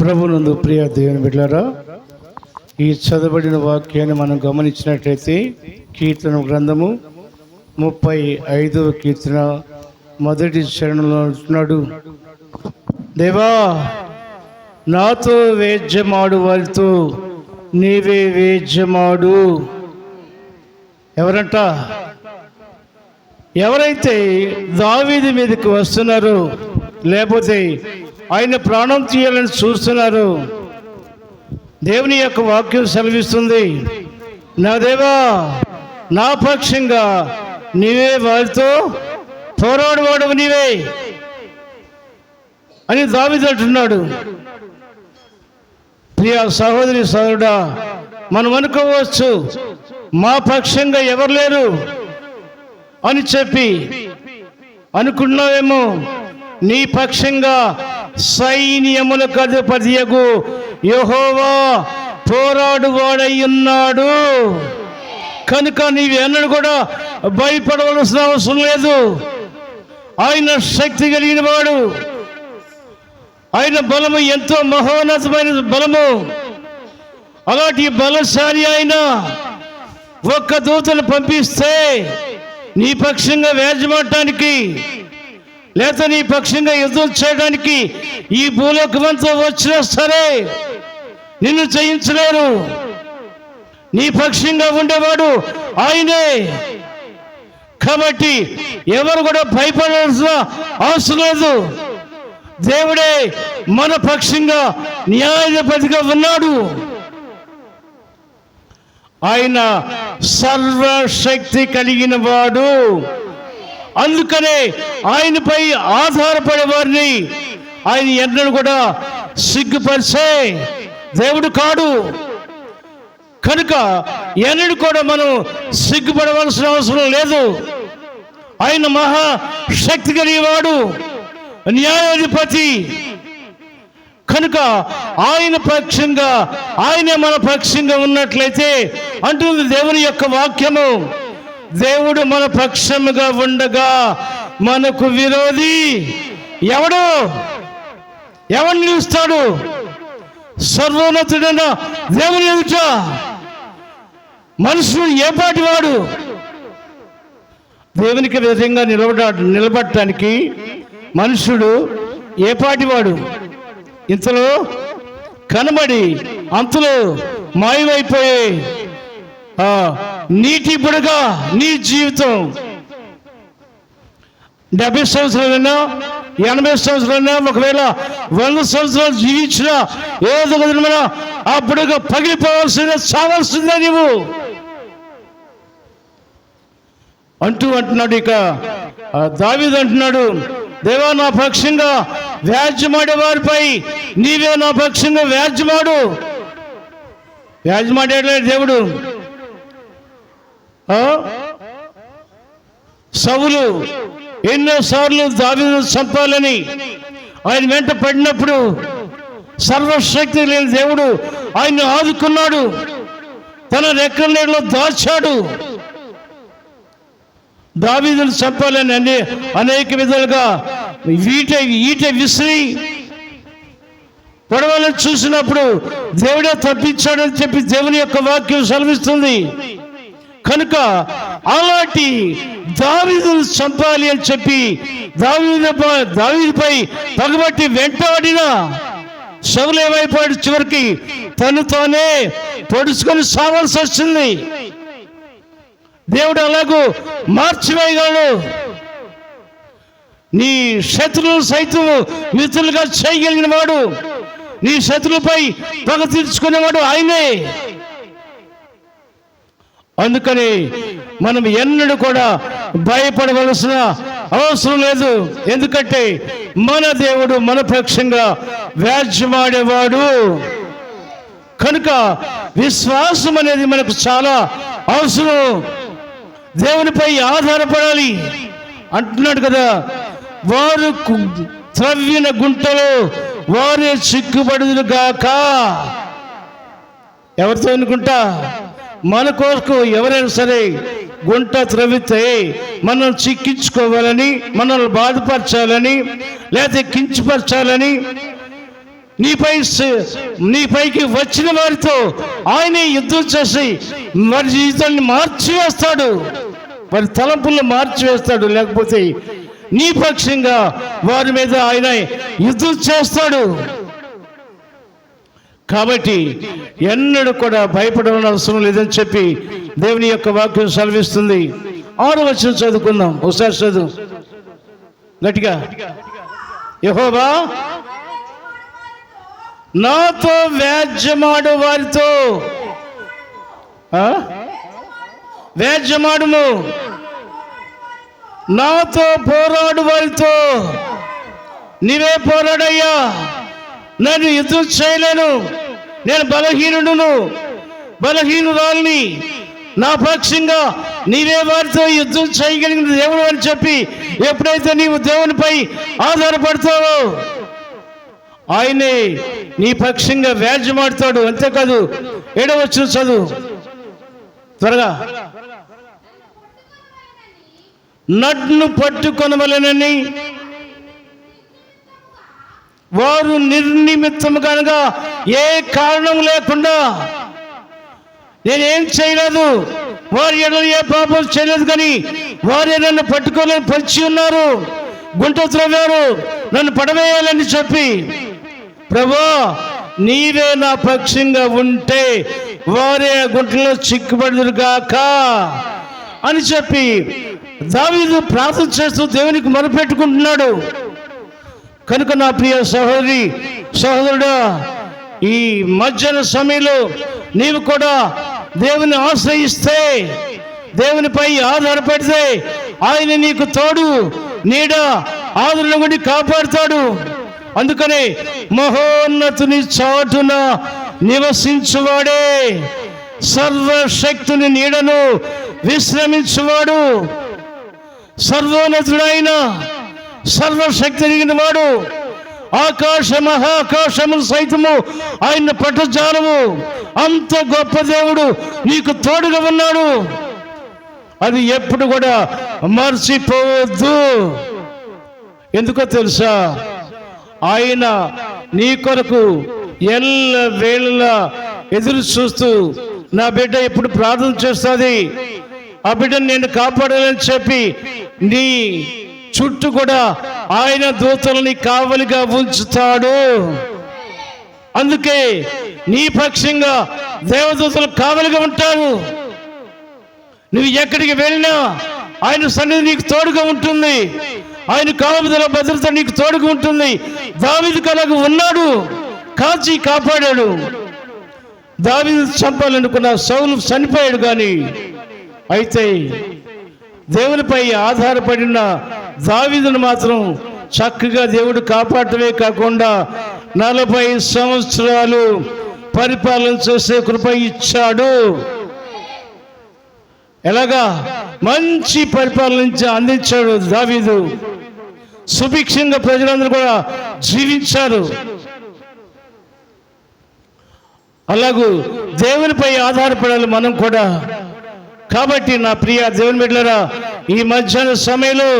ప్రభునందు ప్రియ దేవుని బిడ్డలారా, ఈ చదవబడిన వాక్యాన్ని మనం గమనించినట్లయితే కీర్తన గ్రంథము 35వ కీర్తన మొదటి చరణంలో అంటున్నాడు, దేవా నాతో వేద్యమాడు వారితో నీవే వేద్యమాడు. ఎవరంట? ఎవరైతే దావీదు మీదకి వస్తున్నారో, లేకపోతే ఆయన ప్రాణం తీయాలని చూస్తున్నారు, దేవుని యొక్క వాక్యం సెలవిస్తుంది, నా దేవా నా పక్షంగా నీవే వారితో పోరాడువాడవు నీవే అని దావీదు అంటున్నాడు. ప్రియ సహోదరి సహోదరుడా, మనం అనుకోవచ్చు మా పక్షంగా ఎవరు లేరు అని చెప్పి అనుకున్నావేమో. నీ పక్షంగా సైన్యములకు అధిపతియగు యెహోవా పోరాడువాడై ఉన్నాడు కనుక నీవు ఎన్నడూ కూడా భయపడవలసిన అవసరం లేదు. ఆయన శక్తి కలిగిన వాడు, ఆయన బలము ఎంతో మహోన్నతమైన బలము. అలాంటి బలశాలి ఆయన ఒక్క దూతను పంపిస్తే నీ పక్షంగా వేజమాడటానికి, లేదా నీ పక్షంగా యుద్ధం చేయడానికి ఈ భూలోకమంతా వచ్చినా సరే నిన్ను జయించలేరు. నీ పక్షంగా ఉండేవాడు ఆయనే. కాబట్టి ఎవరు కూడా భయపడాల్సిన అవసరం లేదు. దేవుడే మన పక్షంగా న్యాయాధిపతిగా ఉన్నాడు. ఆయన సర్వశక్తి కలిగిన వాడు. అందుకనే ఆయనపై ఆధారపడే వారిని ఆయన ఎన్నడూ కూడా సిగ్గుపరిచే దేవుడు కాడు. కనుక ఎన్నడూ కూడా మనం సిగ్గుపడవలసిన అవసరం లేదు. ఆయన మహాశక్తి కలిగినవాడు, న్యాయాధిపతి. కనుక ఆయన పక్షంగా, ఆయనే మన పక్షంగా ఉన్నట్లయితే అంటుంది దేవుని యొక్క వాక్యము, దేవుడు మన పక్షముగా ఉండగా మనకు విరోధి ఎవడు? ఎవడు నిలుస్తాడు? సర్వోన్నతుడైన దేవుని ఎదుట మనుషుడు ఏ పాటి వాడు? దేవునికి విధంగా నిలబడటానికి మనుషుడు ఏ పాటి వాడు? ఇంతలో కనబడి అంతలో మాయమైపోయే నీటి బుడగా నీ జీవితం. 70 సంవత్సరాలైనా 80 సంవత్సరాలైనా ఒకవేళ 100 సంవత్సరాలు జీవించిన ఏదో విధమైన ఆ బుడగ పగిలిపోవాల్సిందే, చావాల్సిందే నీవు అంటున్నాడు. ఇక దావీదు అంటున్నాడు, దేవా నా పక్షంగా వ్యాజ్యమాడే వారిపై నీవే నా పక్షంగా వ్యాజ్యమాడు. వ్యాజ్యమాడే దేవుడు. సౌలు ఎన్నోసార్లు దావీదును చంపాలని ఆయన వెంట పడినప్పుడు సర్వశక్తి లేని దేవుడు ఆయన్ని ఆదుకున్నాడు, తన రెక్కల నీడలో దాచాడు. దావీదును చంపాలని అనేక విధాలుగా ఈట విసిరి పడవలను చూసినప్పుడు దేవుడే తప్పించాడని చెప్పి దేవుని యొక్క వాక్యం సెలవిస్తుంది. కనుక అలాంటి దావీదును చంపాలి అని చెప్పి దావీదుపై పగబట్టి వెంటాడిన సౌలు ఏమైపోయాడు? చివరికి తను తానే పొడుచుకొని సావాల్సి వచ్చింది. దేవుడు అలాగూ మార్చివేయగలడు. నీ శత్రువులు సైతం మిత్రులుగా చేయగలిగిన వాడు, నీ శత్రువుపై పగ తీర్చుకునేవాడు ఆయనే. అందుకని మనం ఎన్నడూ కూడా భయపడవలసిన అవసరం లేదు. ఎందుకంటే మన దేవుడు మన పక్షంగా వ్యాజ్యమాడేవాడు. కనుక విశ్వాసం అనేది మనకు చాలా అవసరం. దేవునిపై ఆధారపడాలి అంటున్నాడు కదా, వారు త్రవ్విన గుంటలో వారే చిక్కుబడుదురు గాక. ఎవరితో అనుకుంటా? మన కొరకు ఎవరైనా సరే గుంట త్రవ్వితే మనం చిక్కించుకోవాలని, మనల్ని బాధపరచాలని, లేకపోతే కించపరచాలని నీపైకి వచ్చిన వారితో ఆయనే యుద్ధం చేసి వారి జీవితాన్ని మార్చివేస్తాడు, వారి తలంపులను మార్చివేస్తాడు. లేకపోతే నీ పక్షంగా వారి మీద ఆయన యుద్ధం చేస్తాడు. కాబట్టి ఎన్నడూ కూడా భయపడవలసిన అవసరం లేదని చెప్పి దేవుని యొక్క వాక్యం సెలవిస్తుంది. 6వ వచనం చదువుకుందాం, ఒకసారి చదువు గట్టిగా. యెహోవా నాతో వ్యాజ్యమాడు వారితో వ్యాజ్యమాడుము, నాతో పోరాడు వారితో నీవే పోరాడయ్యా. నేను యుద్ధం చేయలేను, నేను బలహీనురాల్ని, నా పక్షంగా నీవే వారితో యుద్ధం చేయగలిగిన దేవుడు అని చెప్పి ఎప్పుడైతే నీవు దేవునిపై ఆధారపడతావో ఆయనే నీ పక్షంగా వ్యాజ్యమాడుతాడు. అంతేకాదు 7వ వచనం చదువు త్వరగా. నన్ను పట్టుకొనవలెనని వారు నిర్నిమిత్తముగా ఏ కారణం లేకుండా, నేనేం చేయలేదు, వారి ఎడల ఏ పాపం చేయలేదు, కానీ వారే నన్ను పట్టుకోలేని పరిచి ఉన్నారు, గుంట త్రవ్వారు, నన్ను పడవేయాలని చెప్పి, ప్రభువా నీవే నా పక్షంగా ఉంటే వారే గుంటలో చిక్కుబడుదురుగాక అని చెప్పి దావీదు ప్రార్థన చేస్తూ దేవునికి మొరపెట్టుకుంటున్నాడు. కనుక నా ప్రియ సహోదరుడా, ఈ మధ్యాహ్న సమయంలో నీవు కూడా దేవుని ఆశ్రయిస్తే, దేవునిపై ఆధారపడితే ఆయన నీకు తోడు నీడ ఆదరణ గుడి కాపాడుతాడు. అందుకనే మహోన్నతుని చాటున నివసించువాడే, సర్వశక్తుని నీడను విశ్రమించువాడు, సర్వోన్నతుడైన సర్వశక్తి కలిగిన వాడు, మహాకాశము సైతము ఆయన పట్టజాలము, అంత గొప్ప దేవుడు నీకు తోడుగా ఉన్నాడు. అది ఎప్పుడు కూడా మర్చిపోవద్దు. ఎందుకో తెలుసా, ఆయన నీ కొరకు ఎల్ల వేళలా ఎదురు చూస్తూ నా బిడ్డ ఎప్పుడు ప్రార్థన చేస్తుంది, ఆ బిడ్డను నేను కాపాడాలని చెప్పి నీ చుట్టూ కూడా ఆయన దూతలని కావలిగా ఉంచుతాడు. అందుకే నీ పక్షంగా దేవదూతలు కావలిగా ఉంటారు. నువ్వు ఎక్కడికి వెళ్ళినా ఆయన సన్నిధి నీకు తోడుగా ఉంటుంది, ఆయన కాపుదల భద్రత నీకు తోడుగా ఉంటుంది. దావీదు కలగా ఉన్నాడు, కాచి కాపాడాడు. దావీదు చంపాలనుకున్న సౌలు చనిపోయాడు, కానీ అయితే దేవునిపై ఆధారపడిన దావీదును మాత్రం చక్కగా దేవుడు కాపాడటమే కాకుండా 40 సంవత్సరాలు పరిపాలన చేసే కృప ఇచ్చాడు. ఎలాగా మంచి పరిపాలన అందించాడు దావీదు. సుభిక్షంగా ప్రజలందరూ కూడా జీవించారు. అలాగూ దేవునిపై ఆధారపడాలి మనం కూడా. కాబట్టి నా ప్రియ దేవుని బిడ్డలారా, ఈ మధ్యాహ్న సమయంలో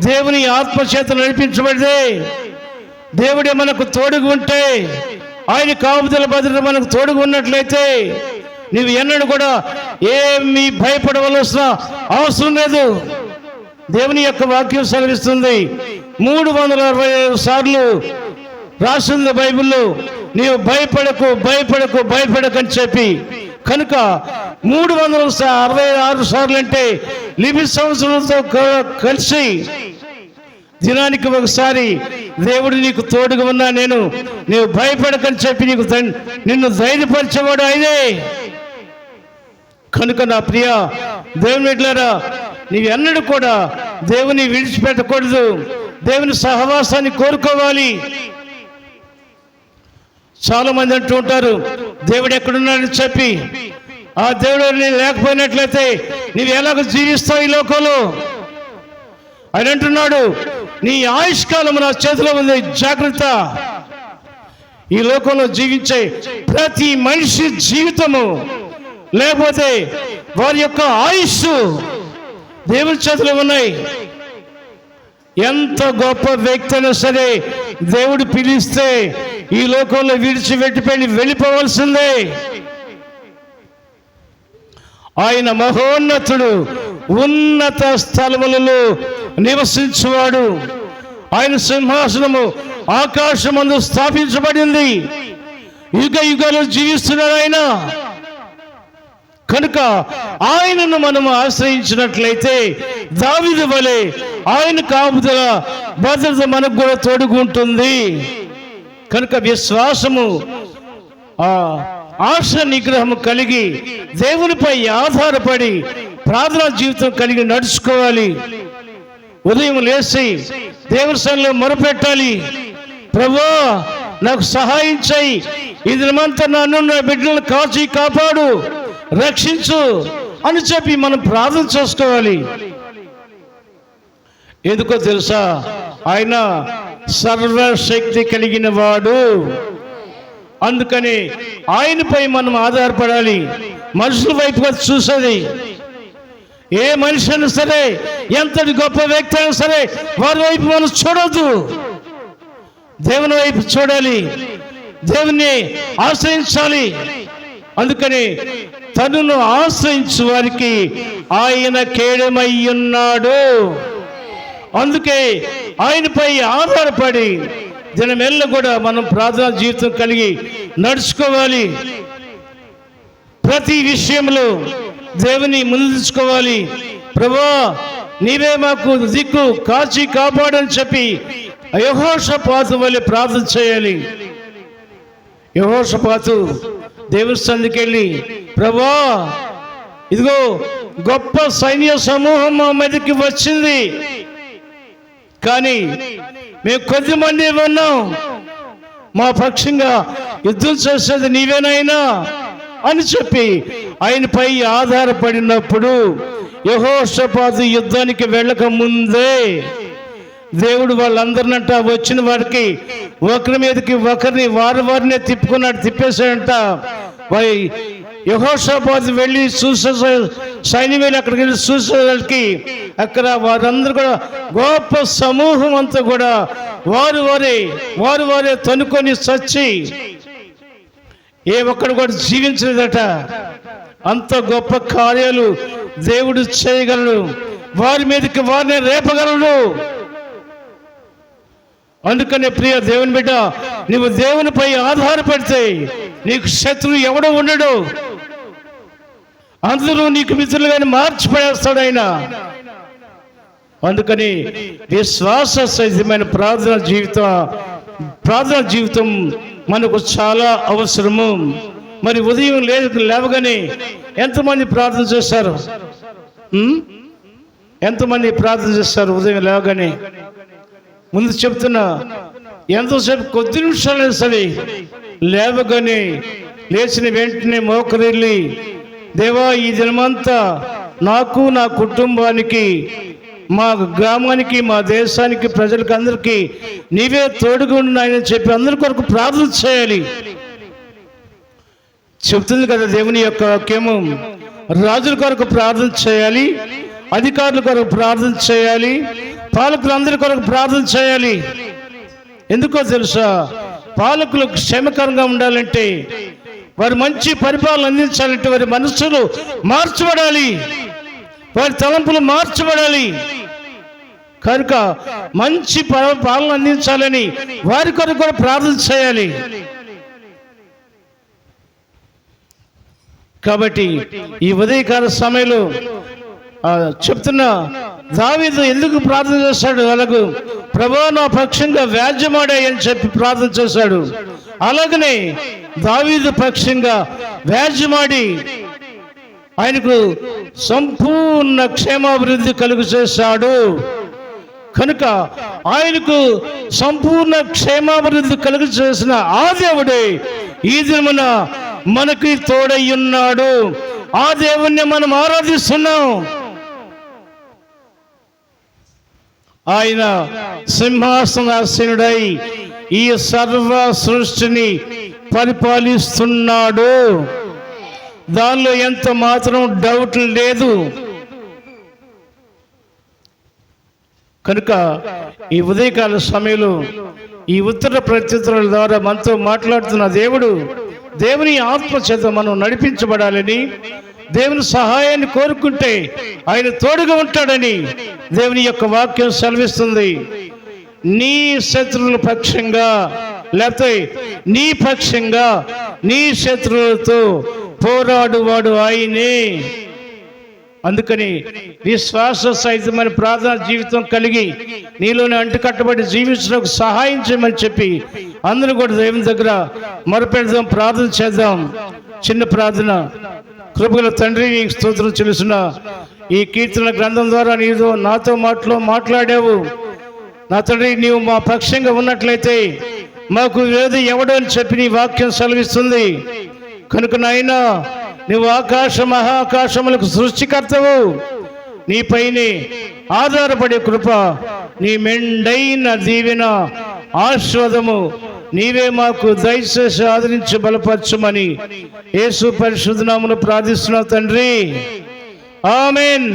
దేవుని ఆత్మచేత నడిపించబడితే, దేవుడే మనకు తోడుగా ఉంటే, ఆయన కాపుదల భద్రత మనకు తోడుగా ఉన్నట్లయితే నీవు ఎన్నడూ కూడా ఏమీ భయపడవలసిన అవసరం లేదు. దేవుని యొక్క వాక్యం సెలవిస్తుంది, 365 సార్లు రాసింది బైబిల్లో, నీవు భయపడకని చెప్పి. కనుక 366 సార్లు అంటే 8 సంవత్సరాలతో కలిసి దినానికి ఒకసారి దేవుడు నీకు తోడుగా ఉన్నా నీవు భయపడకని చెప్పి నిన్ను ధైర్యపరిచేవాడు ఆయనే. కనుక నా ప్రియ దేవుని బిడ్డలారా, నీవు ఎన్నడూ కూడా దేవుని విడిచిపెట్టకూడదు, దేవుని సహవాసాన్ని కోరుకోవాలి. చాలా మంది అంటూ ఉంటారు, దేవుడు ఎక్కడున్నాడని చెప్పి. ఆ దేవుడు నేను లేకపోయినట్లయితే నీవు ఎలాగో జీవిస్తావు ఈ లోకంలో? ఆయన అంటున్నాడు, నీ ఆయుష్కాలం నా చేతిలో ఉంది, జాగ్రత్త. ఈ లోకంలో జీవించే ప్రతి మనిషి జీవితము లేకపోతే వారి యొక్క ఆయుష్ దేవుని చేతిలో ఉన్నాయి. ఎంత గొప్ప వ్యక్తి అయినా సరే దేవుడు పిలిస్తే ఈ లోకంలో విడిచిపెట్టిపోయి వెళ్ళిపోవలసిందే. ఆయన మహోన్నతుడు, ఉన్నత స్థలములలో నివసించువాడు. ఆయన సింహాసనము ఆకాశమందు స్థాపించబడింది. యుగ యుగాలు జీవిస్తున్నాడు ఆయన. కనుక ఆయనను మనం ఆశ్రయించినట్లయితే దావీదు వలె ఆయన కాపుదల భద్రత మనకు కూడా తోడుగుంటుంది. కనుక విశ్వాసము, ఆశ నిగ్రహము కలిగి దేవునిపై ఆధారపడి ప్రార్థనా జీవితం కలిగి నడుచుకోవాలి. ఉదయం లేచి దేవుని సన్నిధిలో మొరపెట్టాలి. ప్రభువా నాకు సహాయం చేయి, ఈ దినమంతా నన్ను నా బిడ్డలను కాచి కాపాడు, రక్షించు అని చెప్పి మనం ప్రార్థన చేసుకోవాలి. ఎందుకో తెలుసా? ఆయన సర్వశక్తి కలిగిన వాడు. అందుకని ఆయనపై మనం ఆధారపడాలి. మనుషుల వైపుగా చూసేది ఏ మనిషి అయినా సరే, ఎంతటి గొప్ప వ్యక్తి అయినా సరే, వారి వైపు మనం చూడొద్దు. దేవుని వైపు చూడాలి, దేవుని ఆశ్రయించాలి. అందుకని తనను ఆశ్రయించు వారికి ఆయన కేడమై ఉన్నాడు. అందుకే ఆయనపై ఆధారపడి దినమెల్ల కూడా మనం ప్రార్థనా జీవితం కలిగి నడుచుకోవాలి. ప్రతి విషయంలో దేవుని ముందుకోవాలి. ప్రభువా నీవే మాకు దిక్కు, కాచి కాపాడని చెప్పి యెహోషాపాతు వలె ప్రార్థన చేయాలి. యెహోషాపాతు దేవుని సన్నిధికి వెళ్ళి, ప్రభువా ఇదిగో గొప్ప సైన్య సమూహం మా మీదకి వచ్చింది, కానీ మేము కొద్దిమంది ఉన్నాం, మా పక్షంగా యుద్ధం చేసేది నీవేనైనా అని చెప్పి ఆయనపై ఆధారపడినప్పుడు యెహోషాపాతు యుద్ధానికి వెళ్ళక ముందే దేవుడు వాళ్ళందరినంట వచ్చిన వారికి ఒకరి మీదకి ఒకరిని వారినే తిప్పేశాడంట. యెహోషాపాతు వెళ్ళి చూసే సైన్యం వెళ్ళి అక్కడికి వెళ్ళి చూసేవాళ్ళకి అక్కడ వారందరూ కూడా గొప్ప సమూహం అంతా కూడా వారు వారే తనుకొని చచ్చి ఏ ఒక్కడు కూడా జీవించలేదట. అంత గొప్ప కార్యాలు దేవుడు చేయగలడు, వారి మీదకి వారిని రేపగలడు. అందుకనే ప్రియ దేవుని బిడ్డ, నువ్వు దేవునిపై ఆధారపడితే నీకు శత్రువు ఎవడో ఉండడు. అందరూ నీకు మిత్రులుగానే మార్చిపడేస్తాడు ఆయన. అందుకని విశ్వాస సహితమైన ప్రార్థన జీవితం మనకు చాలా అవసరము. మరి ఉదయం లేవగానే ఎంతమంది ప్రార్థన చేస్తారు? ఎంతమంది ప్రార్థన చేస్తారు ఉదయం లేవగానే? ముందు చెప్తున్నా, ఎంతోసేపు కొద్ది నిమిషాలు సరే లేవగానే లేచిన వెంటనే మోకరిల్లి, దేవా ఈ దినమంతా నాకు, నా కుటుంబానికి, మా గ్రామానికి, మా దేశానికి, ప్రజలకు అందరికీ నీవే తోడుగా ఉన్నాయని చెప్పి అందరి కొరకు ప్రార్థన చేయాలి. చెప్తుంది కదా దేవుని యొక్క వాక్యము. రాజుల కొరకు ప్రార్థన చేయాలి, అధికారుల కొరకు ప్రార్థన చేయాలి, పాలకులందరి కొరకు ప్రార్థన చేయాలి. ఎందుకో తెలుసా? పాలకులు క్షేమకరంగా ఉండాలంటే, వారు మంచి పరిపాలన అందించాలంటే వారి మనస్సులు మార్చబడాలి, వారి తలంపులు మార్చబడాలి. కనుక మంచి పాలన అందించాలని వారి కొరకు కూడా ప్రార్థన చేయాలి. కాబట్టి ఈ ఉదయకాల సమయంలో చెప్తున్నా, దావీదు ఎందుకు ప్రార్థన చేశాడు? అలాగూ ప్రభువా నా పక్షంగా వ్యాజ్యమాడాయి అని చెప్పి ప్రార్థన చేశాడు. అలాగనే దావీదు పక్షంగా వ్యాజ్యమాడి ఆయనకు సంపూర్ణ క్షేమాభివృద్ధి కలుగు చేశాడు. కనుక ఆయనకు సంపూర్ణ క్షేమాభివృద్ధి కలుగు చేసిన ఆ దేవుడే ఈ దినమున మనకి తోడయ్యున్నాడు. ఆ దేవుణ్ణి మనం ఆరాధిస్తున్నాం. ఆయన సింహాసనాసీనుడై ఈ సర్వ సృష్టిని పరిపాలిస్తున్నాడు. దానిలో ఎంత మాత్రం డౌట్ లేదు. కనుక ఈ ఉదయకాల సమయంలో ఈ ఉత్తర ప్రత్యుత్తరాల ద్వారా మనతో మాట్లాడుతున్న దేవుడు, దేవుని ఆత్మ చేత మనం నడిపించబడాలని, దేవుని సహాయాన్ని కోరుకుంటే ఆయన తోడుగా ఉంటాడని దేవుని యొక్క వాక్యం సెలవిస్తుంది. నీ శత్రువుల పక్షంగా, లేకపోతే నీ పక్షంగా నీ శత్రువులతో పోరాడువాడు ఆయనే. అందుకని విశ్వాస సహితమైన ప్రార్థన జీవితం కలిగి నీలోనే అంటుకట్టబడి జీవించడానికి సహాయం చేయమని చెప్పి అందరూ కూడా దేవుని దగ్గర మొరపెడదాం, ప్రార్థన చేద్దాం. చిన్న ప్రార్థన. కృపగల తండ్రి, నీకు స్తోత్రం చెల్లిస్తున్న ఈ కీర్తన గ్రంథం ద్వారా నీవు నాతో మాట్లాడావు. నా తండ్రి, నీవు మా పక్షంగా ఉన్నట్లయితే మాకు విరోధి ఎవడు అని చెప్పి నీ వాక్యం సెలవిస్తుంది. కనుక నాయనా, నువ్వు ఆకాశ మహాకాశములకు సృష్టికర్తవు. నీపైనే ఆధారపడే కృప, నీ మెండైన దీవెన, ఆశీర్వాదము నీవే మాకు దయచేసి ఆదరించి బలపరచుమని యేసు పరిశుద్ధ నామములో ప్రార్థిస్తున్నావు తండ్రి. ఆమేన్.